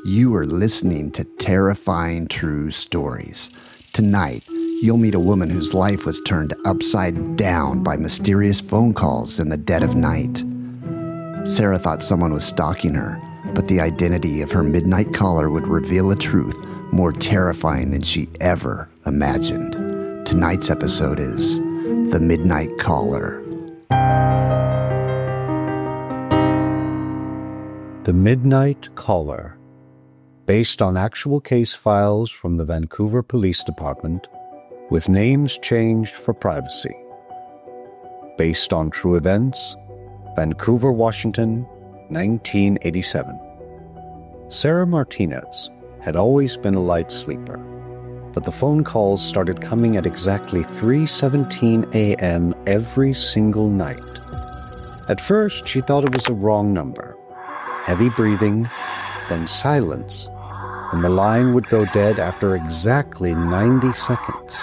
You are listening to Terrifying True Stories. Tonight, you'll meet a woman whose life was turned upside down by mysterious phone calls in the dead of night. Sarah thought someone was stalking her, but the identity of her midnight caller would reveal a truth more terrifying than she ever imagined. Tonight's episode is The Midnight Caller. The Midnight Caller, based on actual case files from the Vancouver Police Department, with names changed for privacy. Based on true events, Vancouver, Washington, 1987. Sarah Martinez had always been a light sleeper, but the phone calls started coming at exactly 3:17 a.m. every single night. At first, she thought it was a wrong number. Heavy breathing, then silence, and the line would go dead after exactly 90 seconds.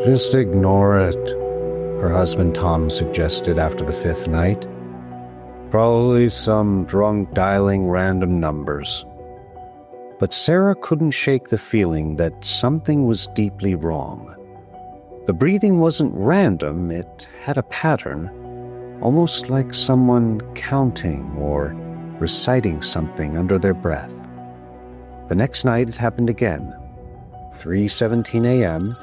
"Just ignore it," her husband Tom suggested after the fifth night. "Probably some drunk dialing random numbers." But Sarah couldn't shake the feeling that something was deeply wrong. The breathing wasn't random, it had a pattern, almost like someone counting or reciting something under their breath. The next night it happened again. 3:17 a.m.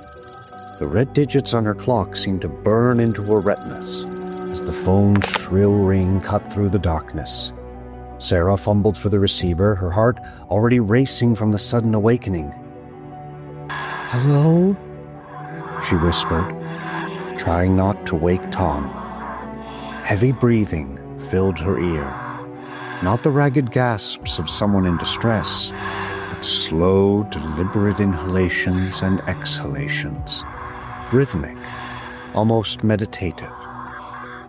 The red digits on her clock seemed to burn into her retinas as the phone's shrill ring cut through the darkness. Sarah fumbled for the receiver, her heart already racing from the sudden awakening. "Hello?" she whispered, trying not to wake Tom. Heavy breathing filled her ear. Not the ragged gasps of someone in distress, but slow, deliberate inhalations and exhalations. Rhythmic, almost meditative.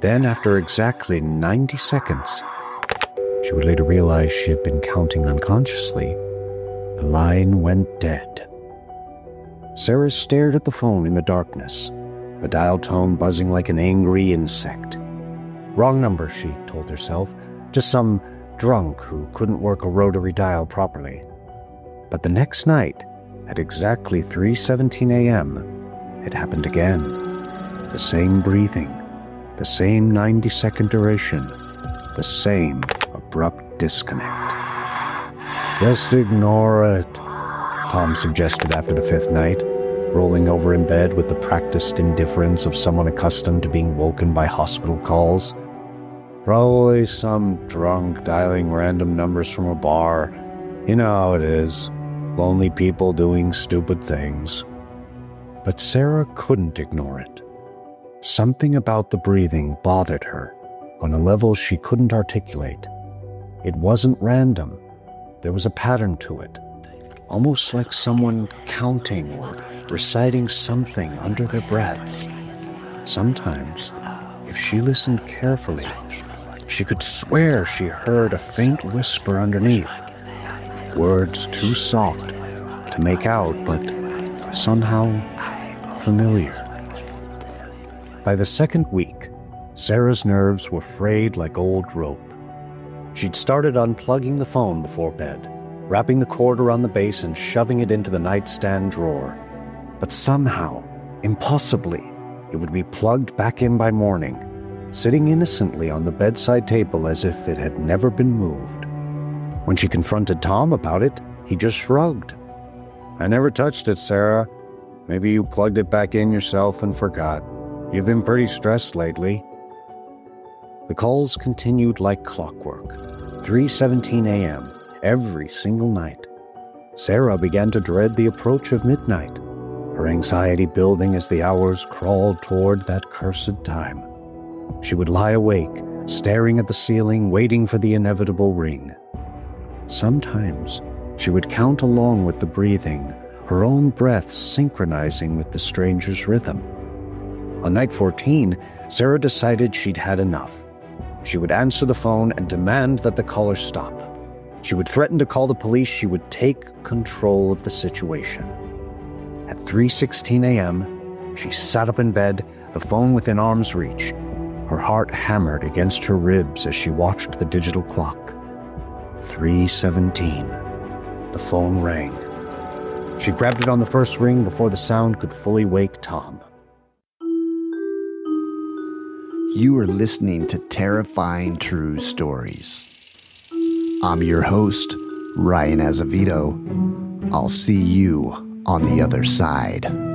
Then, after exactly 90 seconds, she would later realize she had been counting unconsciously, the line went dead. Sarah stared at the phone in the darkness, the dial tone buzzing like an angry insect. Wrong number, she told herself. Just some drunk who couldn't work a rotary dial properly. But the next night, at exactly 3:17 a.m., it happened again. The same breathing, the same 90-second duration, the same abrupt disconnect. "Just ignore it," Tom suggested after the fifth night, rolling over in bed with the practiced indifference of someone accustomed to being woken by hospital calls. "Probably some drunk dialing random numbers from a bar. You know how it is. Lonely people doing stupid things." But Sarah couldn't ignore it. Something about the breathing bothered her on a level she couldn't articulate. It wasn't random. There was a pattern to it, almost like someone counting or reciting something under their breath. Sometimes, if she listened carefully, she could swear she heard a faint whisper underneath. Words too soft to make out, but somehow familiar. By the second week, Sarah's nerves were frayed like old rope. She'd started unplugging the phone before bed, wrapping the cord around the base and shoving it into the nightstand drawer. But somehow, impossibly, it would be plugged back in by morning, sitting innocently on the bedside table as if it had never been moved. When she confronted Tom about it, he just shrugged. "I never touched it, Sarah. Maybe you plugged it back in yourself and forgot. You've been pretty stressed lately." The calls continued like clockwork. 3:17 a.m. every single night. Sarah began to dread the approach of midnight, her anxiety building as the hours crawled toward that cursed time. She would lie awake, staring at the ceiling, waiting for the inevitable ring. Sometimes she would count along with the breathing, her own breath synchronizing with the stranger's rhythm. On night 14, Sarah decided she'd had enough. She would answer the phone and demand that the caller stop. She would threaten to call the police. She would take control of the situation. At 3:16 a.m., she sat up in bed, the phone within arm's reach. Her heart hammered against her ribs as she watched the digital clock. 3:17. The phone rang. She grabbed it on the first ring before the sound could fully wake Tom. You are listening to Terrifying True Stories. I'm your host, Ryan Azevedo. I'll see you on the other side.